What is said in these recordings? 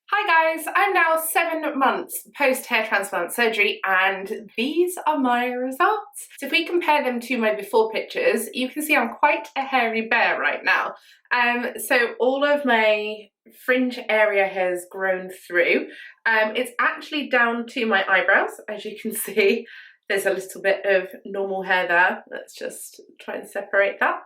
Hi guys, I'm now 7 months post hair transplant surgery and these are my results. So if we compare them to my before pictures, you can see I'm quite a hairy bear right now. So all of my fringe area has grown through. It's actually down to my eyebrows, as you can see. There's a little bit of normal hair there. Let's just try and separate that.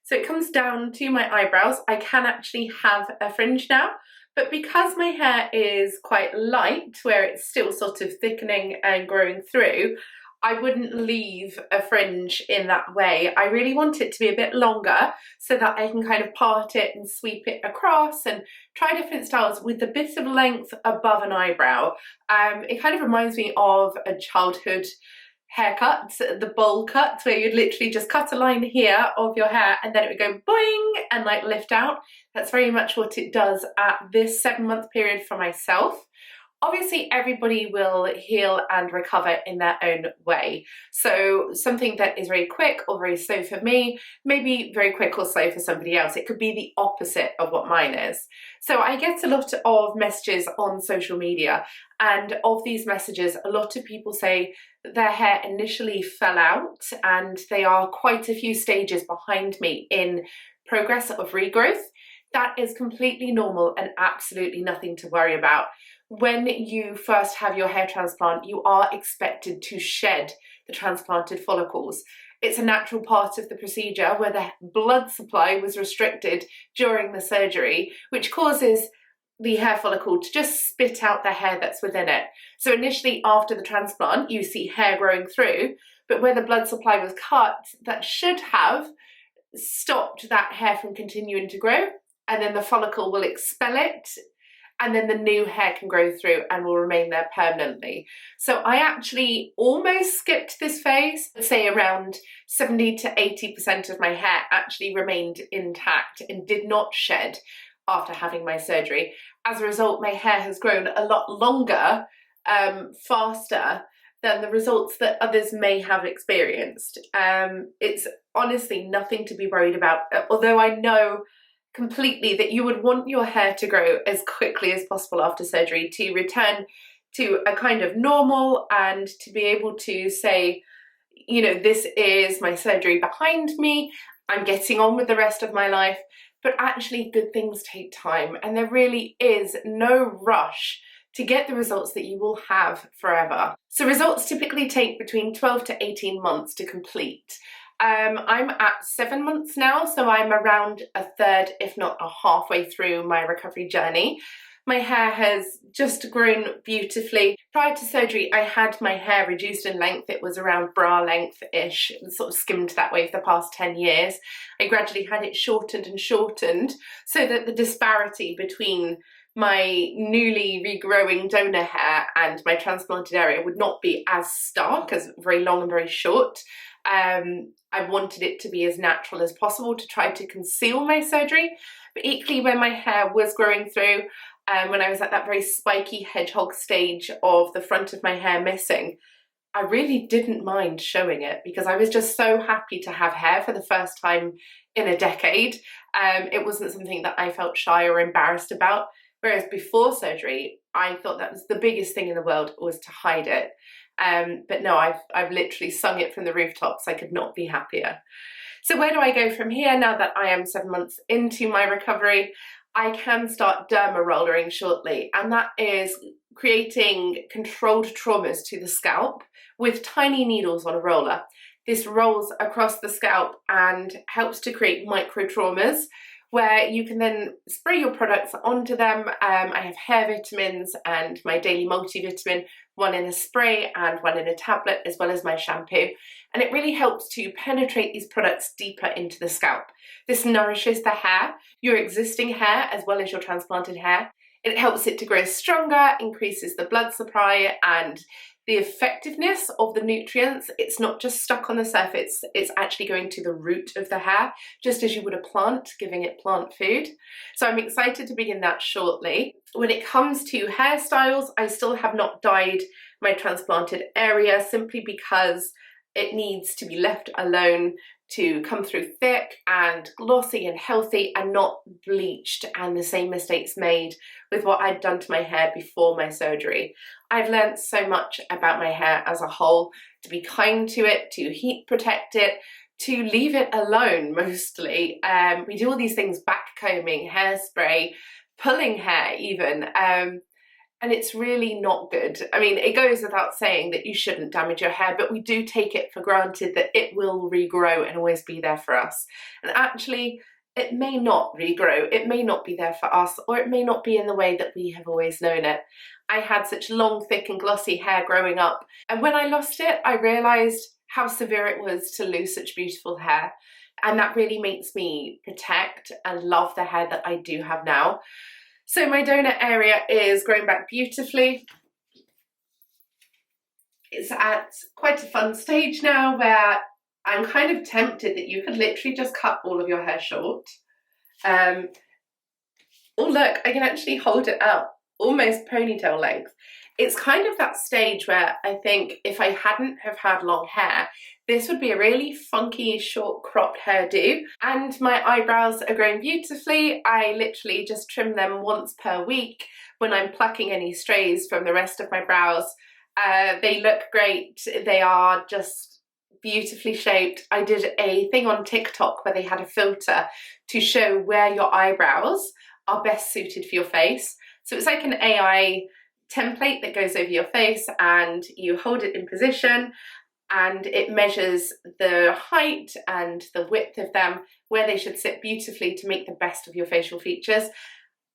So it comes down to my eyebrows. I can actually have a fringe now. But because my hair is quite light, where it's still sort of thickening and growing through, I wouldn't leave a fringe in that way. I really want it to be a bit longer so that I can kind of part it and sweep it across and try different styles with a bit of length above an eyebrow. It kind of reminds me of a childhood haircut, the bowl cut, where you'd literally just cut a line here of your hair and then it would go boing and like lift out. That's very much what it does at this 7-month period for myself. Obviously everybody will heal and recover in their own way. So something that is very quick or very slow for me, maybe very quick or slow for somebody else. It could be the opposite of what mine is. So I get a lot of messages on social media, and of these messages, a lot of people say that their hair initially fell out and they are quite a few stages behind me in progress of regrowth. That is completely normal and absolutely nothing to worry about. When you first have your hair transplant, you are expected to shed the transplanted follicles. It's a natural part of the procedure where the blood supply was restricted during the surgery, which causes the hair follicle to just spit out the hair that's within it. So initially after the transplant, you see hair growing through, but where the blood supply was cut, that should have stopped that hair from continuing to grow, and then the follicle will expel it, and then the new hair can grow through and will remain there permanently. So I actually almost skipped this phase. I'd say around 70 to 80% of my hair actually remained intact and did not shed after having my surgery. As a result, my hair has grown a lot longer, faster than the results that others may have experienced. It's honestly nothing to be worried about, although I know completely that you would want your hair to grow as quickly as possible after surgery to return to a kind of normal and to be able to say, you know, this is my surgery behind me, I'm getting on with the rest of my life. But actually good things take time, and there really is no rush to get the results that you will have forever. So results typically take between 12 to 18 months to complete. I'm at 7 months now, so I'm around a third, if not a halfway through my recovery journey. My hair has just grown beautifully. Prior to surgery, I had my hair reduced in length. It was around bra length-ish, sort of skimmed that way for the past 10 years. I gradually had it shortened and shortened so that the disparity between my newly regrowing donor hair and my transplanted area would not be as stark, as very long and very short. I wanted it to be as natural as possible to try to conceal my surgery, but equally when my hair was growing through, when I was at that very spiky hedgehog stage of the front of my hair missing, I really didn't mind showing it because I was just so happy to have hair for the first time in a decade. It wasn't something that I felt shy or embarrassed about, whereas before surgery, I thought that was the biggest thing in the world, was to hide it. But no, I've literally sung it from the rooftops. I could not be happier. So where do I go from here now that I am 7 months into my recovery? I can start derma rollering shortly, and that is creating controlled traumas to the scalp with tiny needles on a roller. This rolls across the scalp and helps to create micro traumas where you can then spray your products onto them. I have hair vitamins and my daily multivitamin, one in a spray and one in a tablet, as well as my shampoo. And it really helps to penetrate these products deeper into the scalp. This nourishes the hair, your existing hair, as well as your transplanted hair. It helps it to grow stronger, increases the blood supply and the effectiveness of the nutrients. It's not just stuck on the surface, it's actually going to the root of the hair, just as you would a plant, giving it plant food. So I'm excited to begin that shortly. When it comes to hairstyles, I still have not dyed my transplanted area simply because it needs to be left alone to come through thick and glossy and healthy and not bleached and the same mistakes made with what I'd done to my hair before my surgery. I've learned so much about my hair as a whole, to be kind to it, to heat protect it, to leave it alone mostly. We do all these things, back combing, hairspray, pulling hair even, and it's really not good. I mean, it goes without saying that you shouldn't damage your hair, but we do take it for granted that it will regrow and always be there for us. And actually, it may not regrow, it may not be there for us, or it may not be in the way that we have always known it. I had such long, thick and glossy hair growing up, and when I lost it, I realised how severe it was to lose such beautiful hair. And that really makes me protect and love the hair that I do have now. So my donut area is growing back beautifully. It's at quite a fun stage now where I'm kind of tempted that you could literally just cut all of your hair short. Oh look, I can actually hold it out, almost ponytail length. It's kind of that stage where I think if I hadn't have had long hair, this would be a really funky short cropped hairdo. And my eyebrows are growing beautifully. I literally just trim them once per week when I'm plucking any strays from the rest of my brows. They look great. They are just beautifully shaped. I did a thing on TikTok where they had a filter to show where your eyebrows are best suited for your face. So it's like an AI template that goes over your face, and you hold it in position and it measures the height and the width of them, where they should sit beautifully to make the best of your facial features.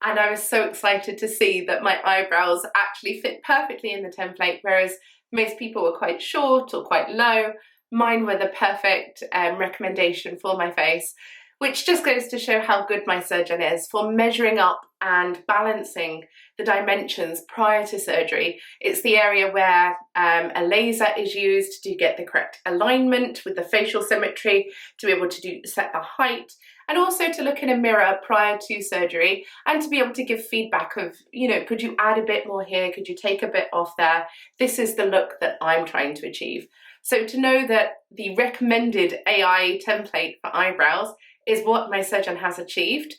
And I was so excited to see that my eyebrows actually fit perfectly in the template, whereas most people were quite short or quite low. Mine were the perfect recommendation for my face, which just goes to show how good my surgeon is for measuring up and balancing the dimensions prior to surgery. It's the area where a laser is used to get the correct alignment with the facial symmetry, to be able to set the height, and also to look in a mirror prior to surgery and to be able to give feedback of, you know, could you add a bit more here? Could you take a bit off there? This is the look that I'm trying to achieve. So to know that the recommended AI template for eyebrows is what my surgeon has achieved,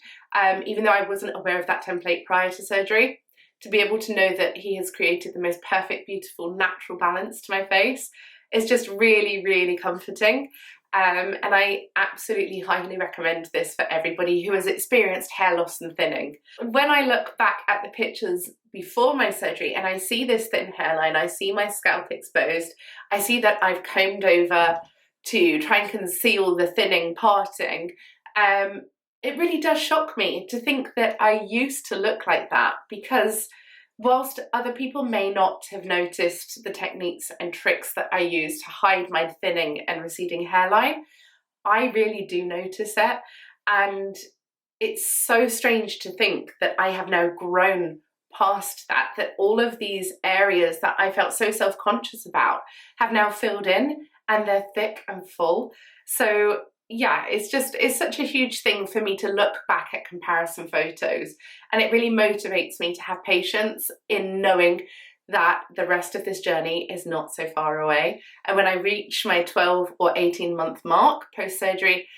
even though I wasn't aware of that template prior to surgery, to be able to know that he has created the most perfect, beautiful, natural balance to my face is just really, really comforting. And I absolutely highly recommend this for everybody who has experienced hair loss and thinning. When I look back at the pictures before my surgery and I see this thin hairline, I see my scalp exposed, I see that I've combed over to try and conceal the thinning parting, it really does shock me to think that I used to look like that, because whilst other people may not have noticed the techniques and tricks that I use to hide my thinning and receding hairline, I really do notice it. And it's so strange to think that I have now grown past that, that all of these areas that I felt so self-conscious about have now filled in and they're thick and full. So yeah, it's such a huge thing for me to look back at comparison photos, and it really motivates me to have patience in knowing that the rest of this journey is not so far away. And when I reach my 12 or 18 month mark post-surgery,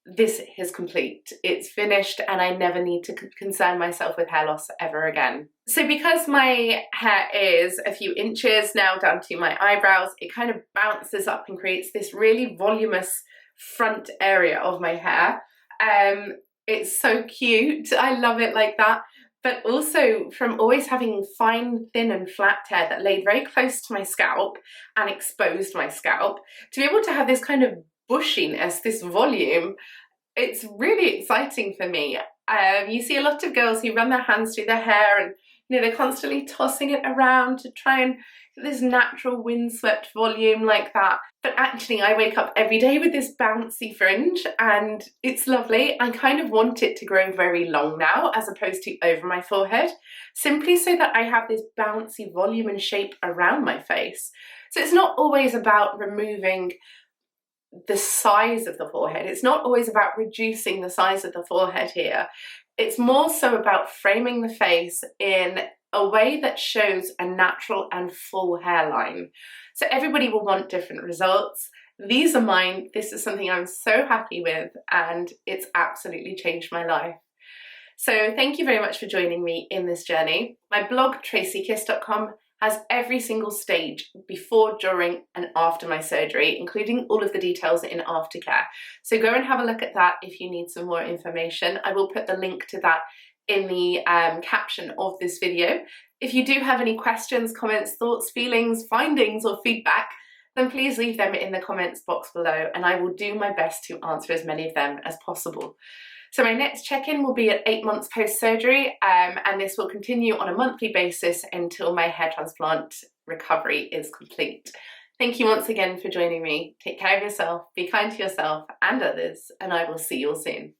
this is complete. It's finished, and I never need to concern myself with hair loss ever again. So because my hair is a few inches now down to my eyebrows, it kind of bounces up and creates this really voluminous front area of my hair. It's so cute. I love it like that. But also, from always having fine, thin and flat hair that laid very close to my scalp and exposed my scalp, to be able to have this kind of bushiness, this volume, it's really exciting for me. You see a lot of girls who run their hands through their hair and, you know, they're constantly tossing it around to try and get this natural windswept volume like that. But actually I wake up every day with this bouncy fringe and it's lovely. I kind of want it to grow very long now as opposed to over my forehead, simply so that I have this bouncy volume and shape around my face. So it's not always about removing the size of the forehead. It's not always about reducing the size of the forehead here. It's more so about framing the face in a way that shows a natural and full hairline. So everybody will want different results. These are mine. This is something I'm so happy with, and it's absolutely changed my life. So thank you very much for joining me in this journey. My blog, tracykiss.com, has every single stage before, during and after my surgery, including all of the details in aftercare. So go and have a look at that if you need some more information. I will put the link to that in the caption of this video. If you do have any questions, comments, thoughts, feelings, findings or feedback, then please leave them in the comments box below and I will do my best to answer as many of them as possible. So my next check-in will be at 8 months post-surgery, and this will continue on a monthly basis until my hair transplant recovery is complete. Thank you once again for joining me. Take care of yourself, be kind to yourself and others, and I will see you all soon.